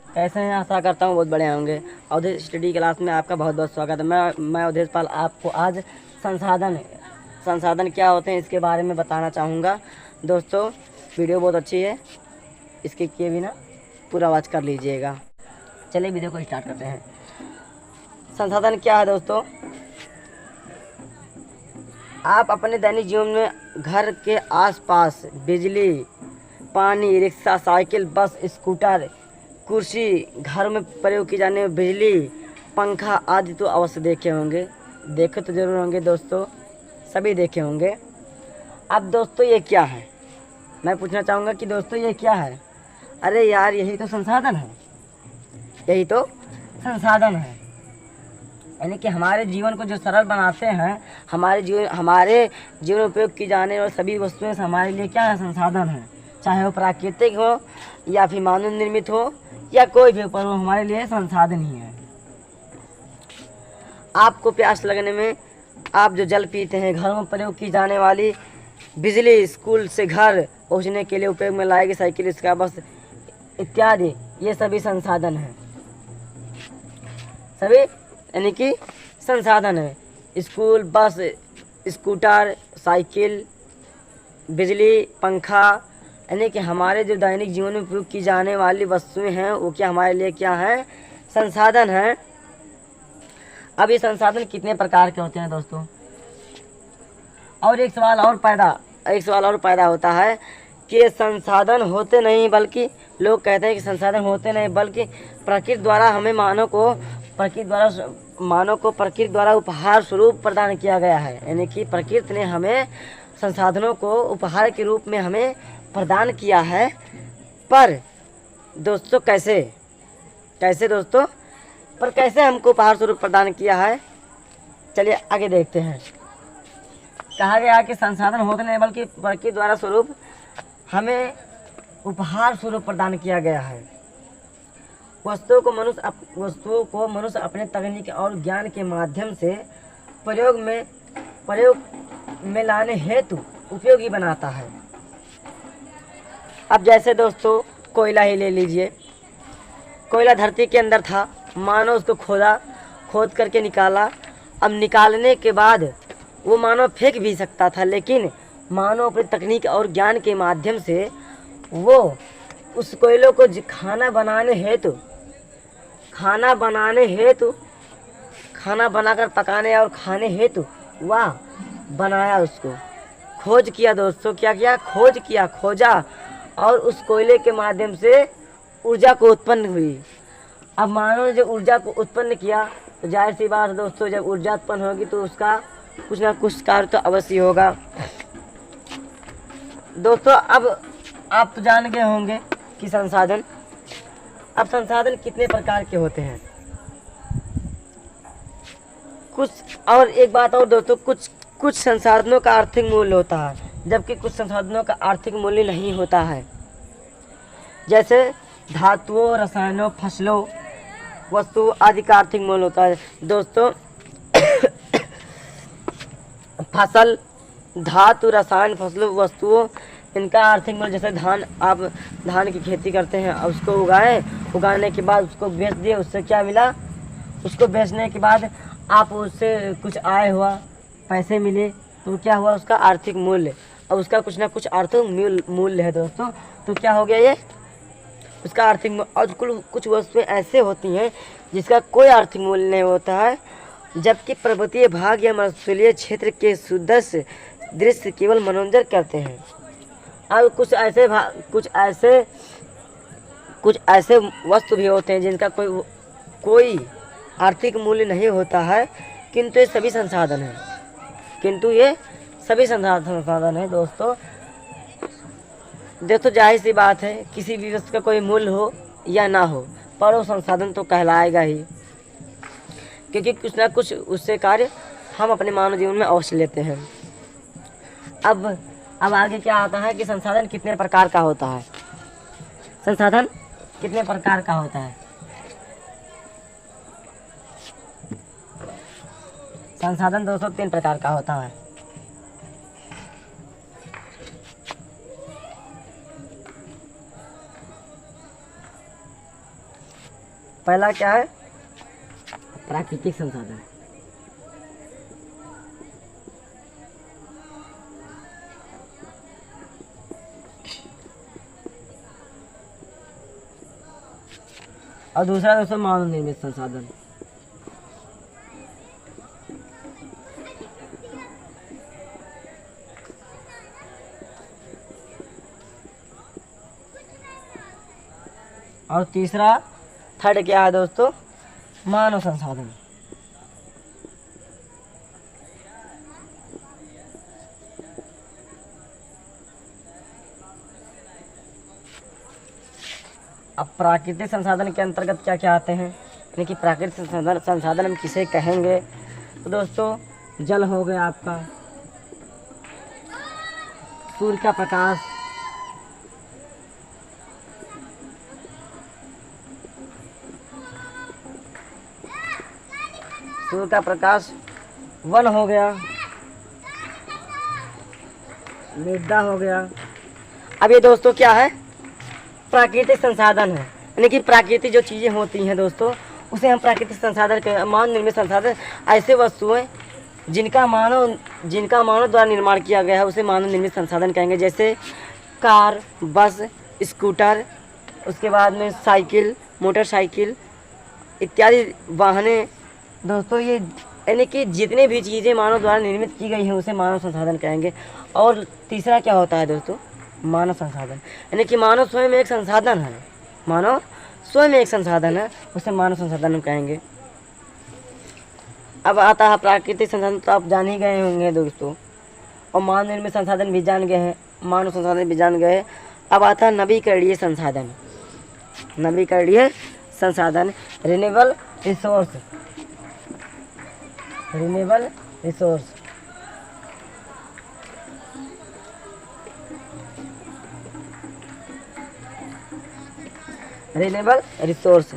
कैसे हैं? आशा करता हूँ बहुत बढ़िया होंगे। अवधेश स्टडी क्लास में आपका बहुत बहुत स्वागत है। मैं अवधेश पाल आपको आज संसाधन क्या होते हैं इसके बारे में बताना चाहूँगा। दोस्तों, वीडियो बहुत अच्छी है, स्किप किए बिना पूरा वॉच कर लीजिएगा। चलिए वीडियो को स्टार्ट करते हैं। संसाधन क्या है दोस्तों? आप अपने दैनिक जीवन में घर के आसपास बिजली, पानी, रिक्शा, साइकिल, बस, स्कूटर, कुर्सी, घर में प्रयोग की जाने वाली बिजली, पंखा आदि तो अवश्य देखे होंगे। देखे तो ज़रूर होंगे दोस्तों, सभी देखे होंगे। अब दोस्तों ये क्या है? मैं पूछना चाहूँगा कि दोस्तों ये क्या है? अरे यार, यही तो संसाधन है, यही तो संसाधन है। यानी कि हमारे जीवन को जो सरल बनाते हैं, हमारे जीवन उपयोग की जाने वाली सभी वस्तुएं हमारे लिए क्या है? संसाधन है। चाहे वो प्राकृतिक हो या फिर मानव निर्मित हो या कोई भी, पर वो हमारे लिए संसाधन ही है। आपको प्यास लगने में आप जो जल पीते हैं, घरों में प्रयोग की जाने वाली बिजली, स्कूल से घर पहुंचने के लिए उपयोग में लाएगी साइकिल, इसका बस इत्यादि, ये सभी संसाधन हैं। सभी यानी कि संसाधन है। स्कूल, बस, स्कूटर, साइकिल, बिजली, पंखा, यानी कि हमारे जो दैनिक जीवन में उपयोग की जाने वाली वस्तुएं हैं वो क्या हमारे लिए क्या है? संसाधन हैं। अब ये संसाधन कितने प्रकार के होते हैं दोस्तों? और एक सवाल और पैदा होता है कि संसाधन होते नहीं, बल्कि लोग कहते हैं कि संसाधन होते नहीं, बल्कि प्रकृति द्वारा हमें मानव को प्रकृति द्वारा उपहार स्वरूप प्रदान किया गया है। यानी कि प्रकृति ने हमें संसाधनों को उपहार के रूप में हमें प्रदान किया है। पर दोस्तों कैसे दोस्तों? पर कैसे हमको उपहार स्वरूप प्रदान किया है? चलिए आगे देखते हैं। कहा गया कि संसाधन होते नहीं, बल्कि प्रकृति द्वारा स्वरूप हमें उपहार स्वरूप प्रदान किया गया है। वस्तुओं को मनुष्य अपने तकनीक और ज्ञान के माध्यम से प्रयोग में लाने हेतु उपयोगी बनाता है। अब जैसे दोस्तों कोयला ही ले लीजिए। कोयला धरती के अंदर था, मानव उसको खोद करके निकाला। अब निकालने के बाद वो मानव फेंक भी सकता था, लेकिन मानव अपनी तकनीक और ज्ञान के माध्यम से वो उस कोयले को खाना बनाकर पकाने और खाने हेतु वह बनाया। उसको खोज किया दोस्तों, क्या किया? खोजा और उस कोयले के माध्यम से ऊर्जा को उत्पन्न हुई। अब मानव ने जब ऊर्जा को उत्पन्न किया तो जाहिर सी बात है दोस्तों, जब ऊर्जा उत्पन्न होगी तो उसका कुछ ना कुछ कार्य तो अवश्य होगा। दोस्तों, अब आप तो जान गए होंगे कि संसाधन कितने प्रकार के होते हैं। और एक बात और दोस्तों, कुछ संसाधनों का आर्थिक मूल्य होता है, जबकि कुछ संसाधनों का आर्थिक मूल्य नहीं होता है। जैसे धातुओं, रसायनों, फसलों, वस्तु आदि का आर्थिक मूल्य होता है दोस्तों। फसल, धातु, रसायन, फसलों, वस्तुओं, इनका आर्थिक मूल्य, जैसे आप धान की खेती करते हैं, उसको उगाने के बाद उसको बेच दिए, उससे क्या मिला? उसको बेचने के बाद आप उससे कुछ आय हुआ, पैसे मिले, तो क्या हुआ? उसका आर्थिक मूल्य। और उसका कुछ ना कुछ आर्थिक मूल्य है दोस्तों, तो क्या हो गया ये? उसका आर्थिक मूल्य। और कुछ वस्तुएं ऐसे होती हैं जिसका कोई आर्थिक मूल्य नहीं होता है, जबकि पर्वतीय भाग या मरुस्थलीय क्षेत्र के सुदृश्य दृश्य केवल मनोरंजन करते हैं। और कुछ ऐसे वस्तु भी होते हैं जिनका कोई आर्थिक मूल्य नहीं होता है, किंतु ये सभी संसाधन हैं दोस्तों। देखो, जाहिर सी बात है, किसी भी वस्तु का कोई मूल्य हो या ना हो, पर वो संसाधन तो कहलाएगा ही, क्योंकि कुछ ना कुछ उससे कार्य हम अपने मानव जीवन में अवश्य लेते हैं। अब आगे क्या आता है कि संसाधन कितने प्रकार का होता है? संसाधन कितने प्रकार का होता है? संसाधन दोस्तों 3 प्रकार का होता है। पहला क्या है? प्राकृतिक संसाधन। और दूसरा दोस्तों मानव निर्मित संसाधन। और तीसरा थर्ड क्या है दोस्तों? मानव संसाधन। अब प्राकृतिक संसाधन के अंतर्गत क्या क्या आते हैं, यानी कि प्राकृतिक संसाधन हम किसे कहेंगे? तो दोस्तों जल हो गया आपका, सूर्य का प्रकाश, सूर्य का प्रकाश, वन हो गया, मृदा हो गया। अब ये दोस्तों क्या है? प्राकृतिक संसाधन है, यानी कि प्राकृतिक जो चीज़ें होती हैं दोस्तों उसे हम प्राकृतिक संसाधन के मानव निर्मित संसाधन ऐसे वस्तुएं जिनका मानव द्वारा निर्माण किया गया है उसे मानव निर्मित संसाधन कहेंगे। जैसे कार, बस, स्कूटर, उसके बाद में साइकिल, मोटरसाइकिल इत्यादि वाहनें दोस्तों, ये यानी कि जितने भी चीज़ें मानव द्वारा निर्मित की गई हैं उसे मानव संसाधन कहेंगे। और तीसरा क्या होता है दोस्तों? मानव संसाधन, यानी कि मानव स्वयं एक संसाधन है, मानव स्वयं एक संसाधन है, उसे मानव संसाधन हम कहेंगे। अब आता है प्राकृतिक संसाधन, तो आप जान ही गए होंगे दोस्तों, और मानव निर्मित संसाधन भी जान गए हैं, मानव संसाधन भी जान गए। अब आता है नवीकरणीय संसाधन। नवीकरणीय संसाधन, renewable resource. Renewable resource, renewable resource.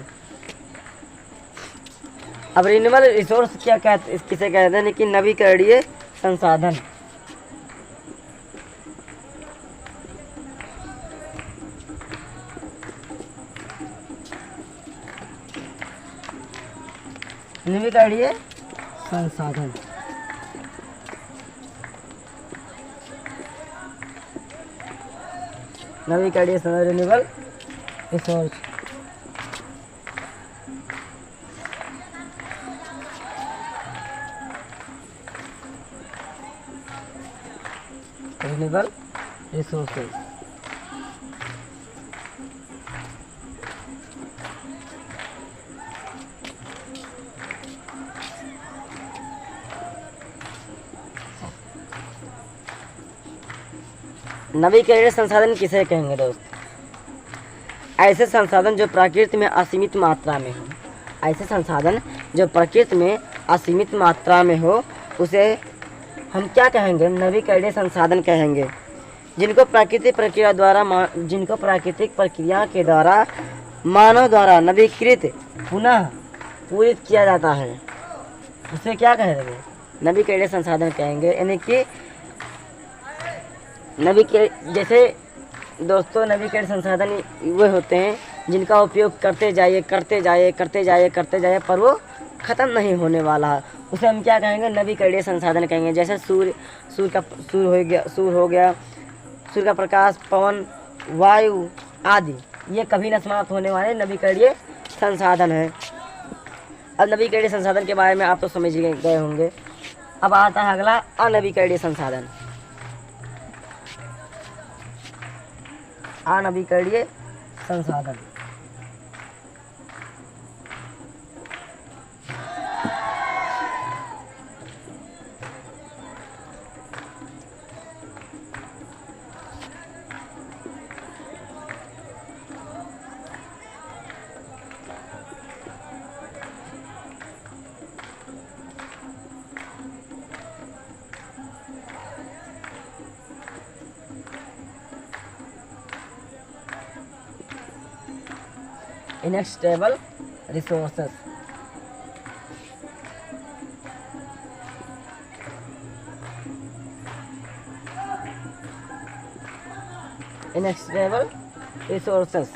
अब रिन्यूएबल रिसोर्स क्या कहते, किसे कहते हैं कि नवीकरणीय संसाधन। नवीकरणीय संसाधन, नवीकरणीय संसाधन, रिन्यूएबल रिसोर्स। Renewable resources. नवीकरणीय संसाधन किसे कहेंगे दोस्त? ऐसे संसाधन जो प्रकृति में असीमित मात्रा में हो, ऐसे संसाधन जो प्रकृति में असीमित मात्रा में हो उसे हम क्या कहेंगे? नवीकरणीय संसाधन कहेंगे। जिनको प्राकृतिक प्रक्रिया के द्वारा मानव द्वारा नवीकृत पुनः पूरित किया जाता है उसे क्या कहेंगे? नवीकरणीय संसाधन कहेंगे। यानी कि जैसे दोस्तों नवीकरणीय संसाधन वे होते हैं जिनका उपयोग करते जाइए पर वो ख़त्म नहीं होने वाला है, उसे हम क्या कहेंगे? नवीकरणीय संसाधन कहेंगे। जैसे सूर्य हो गया, सूर्य का प्रकाश, पवन, वायु आदि, ये कभी न समाप्त होने वाले नवीकरणीय संसाधन है। अब नवीकरणीय संसाधन के बारे में आप तो समझ गए होंगे। अब आता है अगला अनवीकरणीय संसाधन। अनवीकरणीय संसाधन, inextricable resources। inextricable resources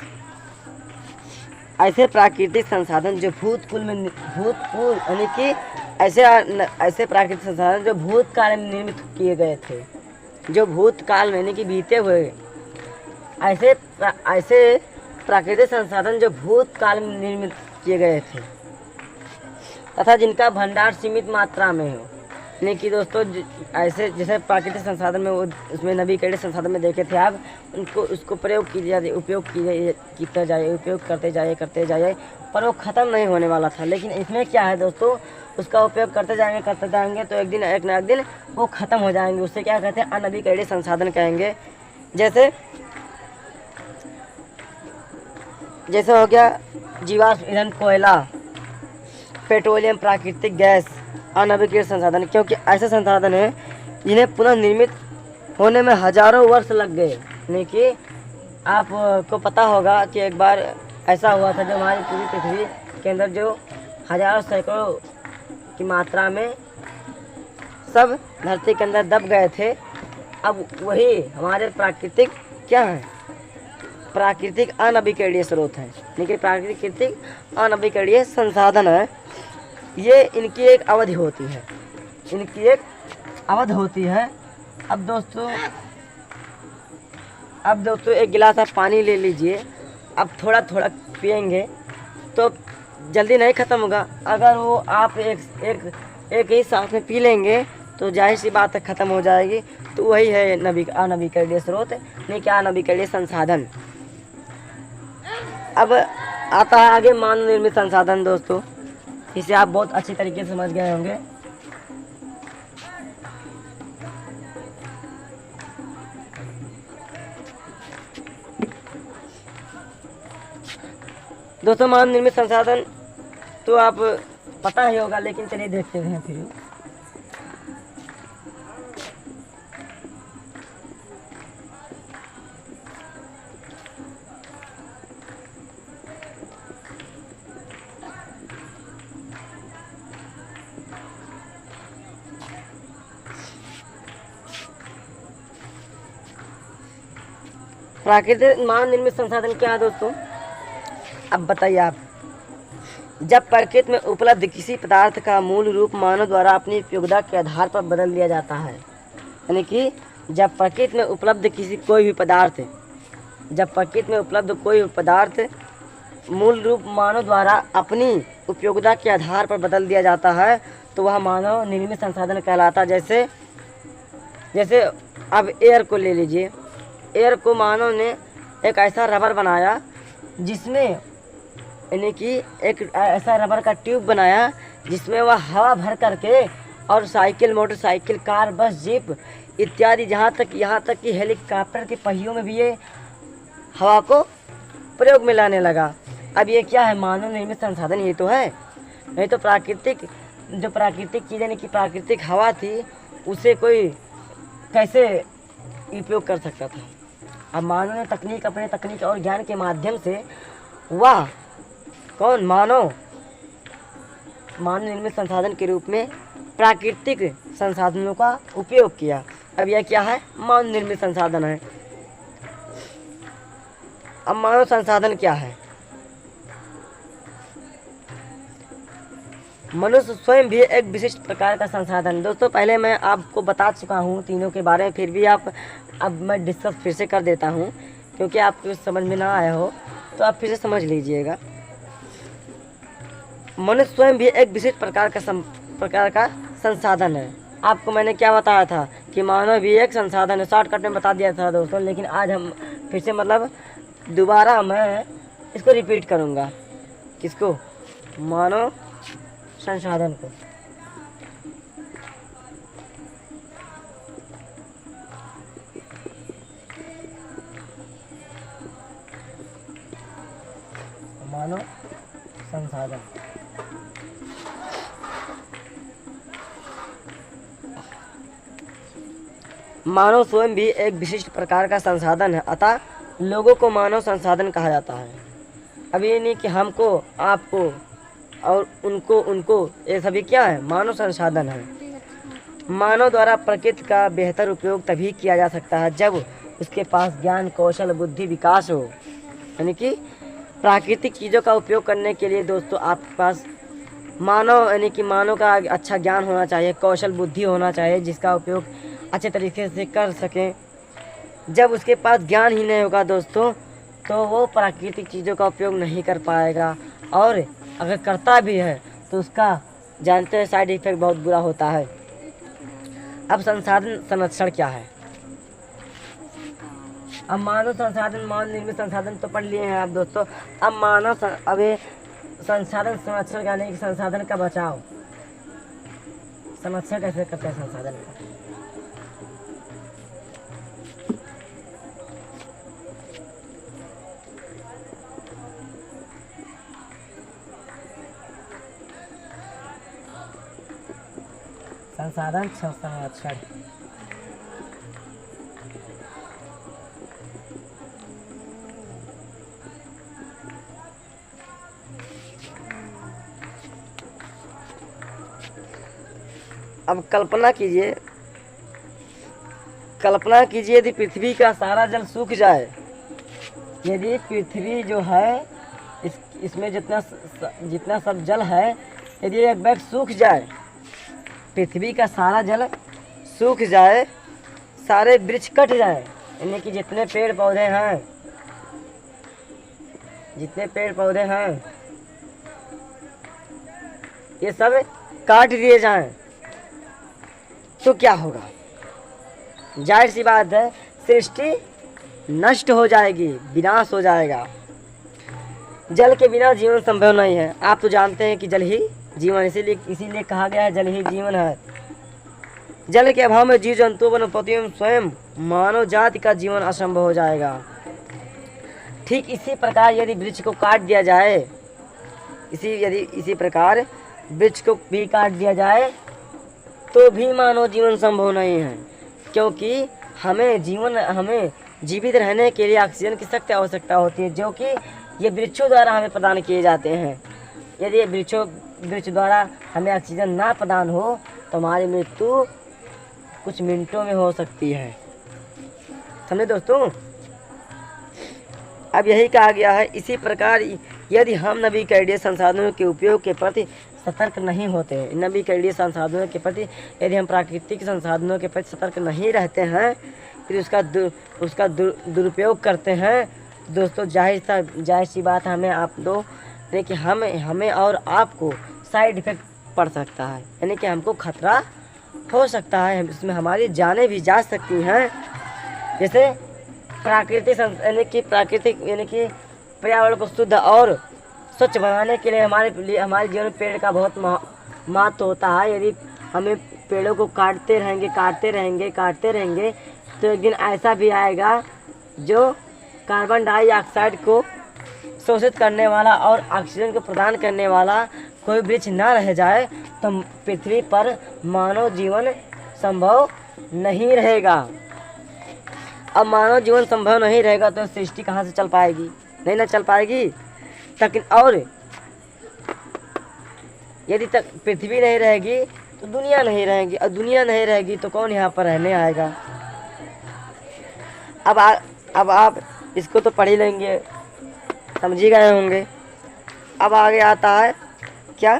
ऐसे प्राकृतिक संसाधन जो भूतपूर्व यानी कि ऐसे प्राकृतिक संसाधन जो भूतकाल में निर्मित किए गए थे, जो भूतकाल में यानी कि बीते हुए ऐसे प्राकृतिक संसाधन जो भूतकाल में निर्मित किए गए थे तथा जिनका भंडार सीमित मात्रा में हो। यानी कि दोस्तों ऐसे जैसे प्राकृतिक संसाधन में वो उसमें नवीकरणीय संसाधन में देखे थे आप, उनको उसको प्रयोग कीजिए, उपयोग करते जाइए, पर वो ख़त्म नहीं होने वाला था। लेकिन इसमें क्या है दोस्तों, उसका उपयोग करते जाएंगे तो एक ना एक दिन वो ख़त्म हो जाएंगे। उससे क्या कहते हैं, अनवीकरणीय संसाधन कहेंगे। जैसे हो गया जीवाश्म ईंधन, कोयला, पेट्रोलियम, प्राकृतिक गैस, अनवीकरणीय संसाधन, क्योंकि ऐसे संसाधन हैं जिन्हें पुनः निर्मित होने में हजारों वर्ष लग गए। यानी कि आपको पता होगा कि एक बार ऐसा हुआ था, जो हमारी पूरी पृथ्वी के अंदर जो हजारों सैकड़ों की मात्रा में सब धरती के अंदर दब गए थे। अब वही हमारे प्राकृतिक क्या है, प्राकृतिक अनवीकरणीय स्रोत है, लेकिन प्राकृतिक अनवीकरणीय संसाधन है। ये इनकी एक अवधि होती है, अब दोस्तों एक गिलास आप पानी ले लीजिए, अब थोड़ा थोड़ा पिएंगे तो जल्दी नहीं ख़त्म होगा। अगर वो आप एक ही सांस में पी लेंगे तो जाहिर सी बात है ख़त्म हो जाएगी। तो वही है अनवीकरणीय स्रोत, नहीं क्या अनवीकरणीय संसाधन। अब आता है आगे मानव निर्मित संसाधन। दोस्तों इसे आप बहुत अच्छी तरीके से समझ गए होंगे। दोस्तों मानव निर्मित संसाधन तो आप पता ही होगा, लेकिन चलिए देखते हैं फिर। प्राकृतिक मानव निर्मित संसाधन क्या है दोस्तों, अब बताइए आप। जब प्रकृति में उपलब्ध किसी पदार्थ का मूल रूप मानव द्वारा अपनी उपयोगिता के आधार पर बदल दिया जाता है। यानी कि जब प्रकृति में उपलब्ध कोई भी पदार्थ मूल रूप मानव द्वारा अपनी उपयोगिता के आधार पर बदल दिया जाता है तो वह मानव निर्मित संसाधन कहलाता है। जैसे अब एयर को ले लीजिए। एयर को मानव ने एक ऐसा रबर बनाया जिसमें, यानी कि एक ऐसा रबर का ट्यूब बनाया जिसमें वह हवा भर करके, और साइकिल, मोटरसाइकिल, कार, बस, जीप इत्यादि यहाँ तक कि हेलीकॉप्टर के पहियों में भी ये हवा को प्रयोग में लाने लगा। अब ये क्या है, मानव निर्मित संसाधन ही तो है। नहीं तो प्राकृतिक चीज़ यानी कि प्राकृतिक हवा थी, उसे कोई कैसे उपयोग कर सकता था। अब मानव ने अपने तकनीक और ज्ञान के माध्यम से वह मानव निर्मित संसाधन के रूप में प्राकृतिक संसाधनों का उपयोग किया। अब यह क्या है, मानव निर्मित संसाधन है। अब मानव संसाधन क्या है, मनुष्य स्वयं भी एक विशिष्ट प्रकार का संसाधन। दोस्तों पहले मैं आपको बता चुका हूँ तीनों के बारे में, फिर भी अब मैं डिस्कस फिर से कर देता हूँ, क्योंकि आपको समझ में ना आया हो तो आप फिर से समझ लीजिएगा। मनुष्य स्वयं भी एक विशिष्ट प्रकार का संसाधन है। आपको मैंने क्या बताया था कि मानव भी एक संसाधन है, शॉर्टकट में बता दिया था दोस्तों। लेकिन आज हम फिर से दोबारा मैं इसको रिपीट करूँगा। किसको, मानव संसाधन को। मानव संसाधन मानव स्वयं भी एक विशिष्ट प्रकार का संसाधन है, अतः लोगों को मानव संसाधन कहा जाता है। अब ये नहीं कि हमको, आपको और उनको ये सभी क्या है, मानव संसाधन है। मानव द्वारा प्रकृति का बेहतर उपयोग तभी किया जा सकता है जब उसके पास ज्ञान, कौशल, बुद्धि विकास हो। यानी कि प्राकृतिक चीज़ों का उपयोग करने के लिए दोस्तों आपके पास मानव यानी कि मानव का अच्छा ज्ञान होना चाहिए, कौशल बुद्धि होना चाहिए, जिसका उपयोग अच्छे तरीके से कर सकें। जब उसके पास ज्ञान ही नहीं होगा दोस्तों, तो वो प्राकृतिक चीज़ों का उपयोग नहीं कर पाएगा, और अगर करता भी है तो उसका जानते हैं साइड इफ़ेक्ट बहुत बुरा होता है। अब संसाधन संरक्षण क्या है? अब मानव संसाधन, मानव निर्मित संसाधन तो पढ़ लिए हैं आप दोस्तों। अब ये संसाधन संरक्षण यानी कि संसाधन का बचाव, संरक्षण कैसे करते हैं संसाधन का? संसाधन संरक्षण अब कल्पना कीजिए यदि पृथ्वी का सारा जल सूख जाए, यदि पृथ्वी जो है इसमें जितना सब जल है, यदि एक बैग सूख जाए, पृथ्वी का सारा जल सूख जाए, सारे वृक्ष कट जाए, यानी कि जितने पेड़ पौधे हैं ये सब काट दिए जाएं, तो क्या होगा? जाहिर सी बात है, सृष्टि नष्ट हो जाएगी, विनाश हो जाएगा। जल के बिना जीवन संभव नहीं है। आप तो जानते हैं कि जल ही जीवन, इसीलिए कहा गया है जल ही जीवन है। जल के अभाव में जीव जंतु वनस्पतियों स्वयं मानव जाति का जीवन असंभव हो जाएगा। ठीक इसी प्रकार यदि वृक्ष को काट दिया जाए, इसी प्रकार वृक्ष को भी काट दिया जाए तो भी मानव जीवन संभव नहीं है, क्योंकि हमें जीवित रहने के लिए ऑक्सीजन की सख्त आवश्यकता होती है, जो कि ये वृक्षों द्वारा हमें प्रदान किए जाते हैं। यदि वृक्ष द्वारा हमें ऑक्सीजन ना प्रदान हो तो हमारी मृत्यु कुछ मिनटों में हो सकती है। समझे दोस्तों? अब यही कहा गया है, इसी प्रकार यदि हम नवीकरणीय संसाधनों के उपयोग के प्रति सतर्क नहीं होते हैं, नवीकरणीय संसाधनों के प्रति यदि हम प्राकृतिक संसाधनों के प्रति सतर्क नहीं रहते हैं, फिर उसका दुरुपयोग करते हैं दोस्तों, जाहिर सी बात हमें आप दो यानी कि हमें और आपको साइड इफ़ेक्ट पड़ सकता है, यानी कि हमको खतरा हो सकता है, इसमें हमारी जानें भी जा सकती हैं। जैसे प्राकृतिक यानी कि पर्यावरण को शुद्ध और स्वच्छ बनाने के लिए हमारे जीवन में पेड़ का बहुत महत्व होता है। यदि हमें पेड़ों को काटते रहेंगे तो एक दिन ऐसा भी आएगा जो कार्बन डाइऑक्साइड को शोषित करने वाला और ऑक्सीजन को प्रदान करने वाला कोई वृक्ष ना रह जाए, तो पृथ्वी पर मानव जीवन संभव नहीं रहेगा। अब मानव जीवन संभव नहीं रहेगा तो सृष्टि कहाँ से चल पाएगी? नहीं ना चल पाएगी। और यदि तक पृथ्वी नहीं रहेगी तो दुनिया नहीं रहेगी, और दुनिया नहीं रहेगी तो कौन यहाँ पर रहने आएगा? अब आप इसको तो पढ़ ही लेंगे, समझ ही गए होंगे। अब आगे आता है क्या?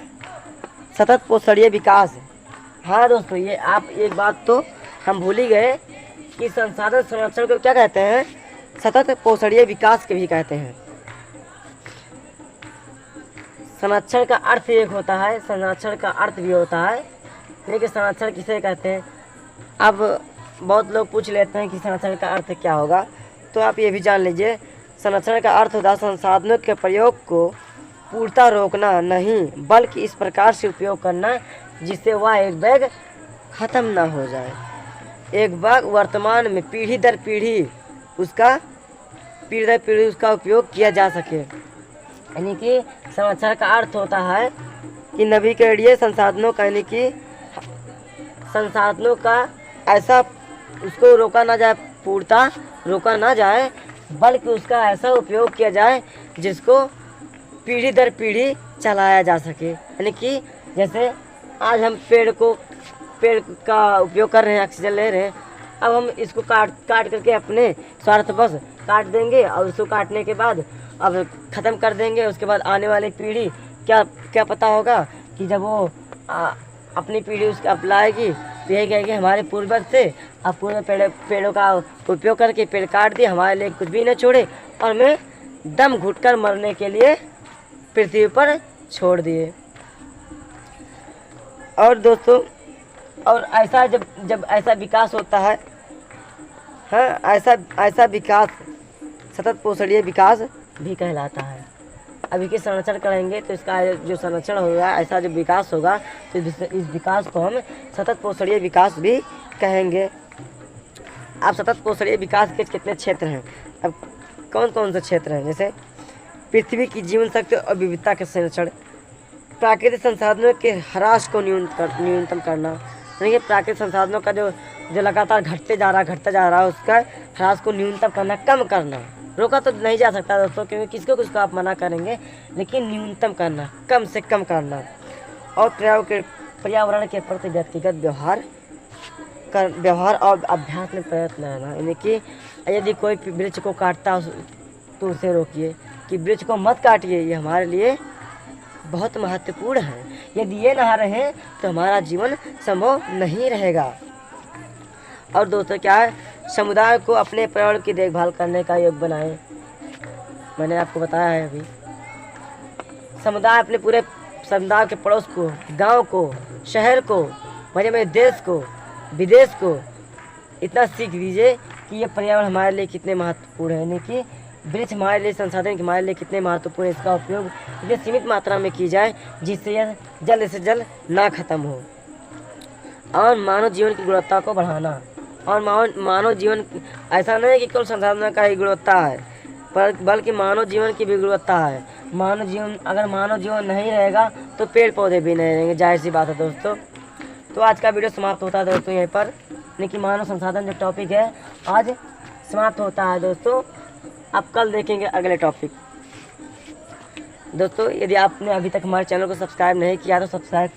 सतत पोषणीय विकास। हाँ दोस्तों, ये आप एक बात तो हम भूल ही गए कि संसाधन संरक्षण को क्या कहते हैं? सतत पोषणीय विकास के भी कहते हैं। संरक्षण का अर्थ एक होता है, संरक्षण का अर्थ भी होता है, लेकिन संरक्षण किसे कहते हैं? अब बहुत लोग पूछ लेते हैं कि संरक्षण का अर्थ क्या होगा, तो आप ये भी जान लीजिए, संरक्षण का अर्थ होता है संसाधनों के प्रयोग को पूर्णतः रोकना नहीं, बल्कि इस प्रकार से उपयोग करना जिससे वह एक बैग ख़त्म ना हो जाए। एक बैग वर्तमान में पीढ़ी दर पीढ़ी उसका उपयोग किया जा सके। यानी कि संरक्षण का अर्थ होता है कि नवीकरणीय संसाधनों का, यानी कि संसाधनों का ऐसा उसको रोका ना जाए, पूर्णतः रोका ना जाए, बल्कि उसका ऐसा उपयोग किया जाए जिसको पीढ़ी दर पीढ़ी चलाया जा सके। यानी कि जैसे आज हम पेड़ का उपयोग कर रहे हैं, ऑक्सीजन ले रहे हैं, अब हम इसको काट करके अपने स्वार्थ बस काट देंगे, और उसको काटने के बाद अब ख़त्म कर देंगे, उसके बाद आने वाली पीढ़ी क्या क्या पता होगा कि जब वो अपनी पीढ़ी उसका अपनाएगी तो यही कहेगी हमारे पूर्वज थे, अब पूरे पेड़ों का उपयोग करके पेड़ काट दिए, हमारे लिए कुछ भी न छोड़े और हमें दम घुटकर मरने के लिए पृथ्वी पर छोड़ दिए। और दोस्तों, और ऐसा जब ऐसा विकास होता है, हाँ, ऐसा विकास सतत पोषणीय विकास भी कहलाता है। अभी के संरक्षण करेंगे तो इसका जो संरक्षण होगा, ऐसा जो विकास होगा तो इस विकास को हम सतत पोषणीय विकास भी कहेंगे। अब सतत पोषणीय विकास के कितने क्षेत्र हैं? अब कौन कौन से क्षेत्र हैं? जैसे पृथ्वी की जीवन शक्ति और विविधता के संरक्षण, प्राकृतिक संसाधनों के ह्रास को न्यूनतम करना, यानी कि प्राकृतिक संसाधनों का जो लगातार घटते जा रहा है उसका ह्रास को न्यूनतम करना, कम करना। रोका तो नहीं जा सकता दोस्तों, क्योंकि किसको किसको आप मना करेंगे, लेकिन न्यूनतम करना, कम से कम करना। और पर्यावरण के प्रति व्यक्तिगत व्यवहार और अभ्यास में प्रयत्न रहना, यानी कि यदि कोई वृक्ष को काटता हो तो उसे रोकिए कि वृक्ष को मत काटिए, ये हमारे लिए बहुत महत्वपूर्ण है। यदि ये ना रहे तो हमारा जीवन संभव नहीं रहेगा। और दोस्तों क्या है, समुदाय को अपने पर्यावरण की देखभाल करने का योग बनाएं। मैंने आपको बताया है अभी, समुदाय अपने पूरे समुदाय के पड़ोस को, गांव को, शहर को, मेरे देश को, विदेश को इतना सीख दीजिए कि ये पर्यावरण हमारे लिए कितने महत्वपूर्ण है, यानी कि वृक्ष हमारे लिए, संसाधन हमारे लिए कितने महत्वपूर्ण है। इसका उपयोग इतनी सीमित मात्रा में की जाए जिससे यह जल्द से जल्द ना खत्म हो। और मानव जीवन की गुणवत्ता को बढ़ाना, और मानव जीवन ऐसा नहीं है कि केवल संसाधनों का ही गुणवत्ता है, बल्कि मानव जीवन की भी गुणवत्ता है। अगर मानव जीवन नहीं रहेगा तो पेड़ पौधे भी नहीं रहेंगे, जाहिर सी बात है दोस्तों। तो आज का वीडियो समाप्त होता है दोस्तों यहीं पर, लेकिन मानव संसाधन जो टॉपिक है आज समाप्त होता है दोस्तों। अब कल देखेंगे अगले टॉपिक। दोस्तों यदि आपने अभी तक हमारे चैनल को सब्सक्राइब नहीं किया तो सब्सक्राइब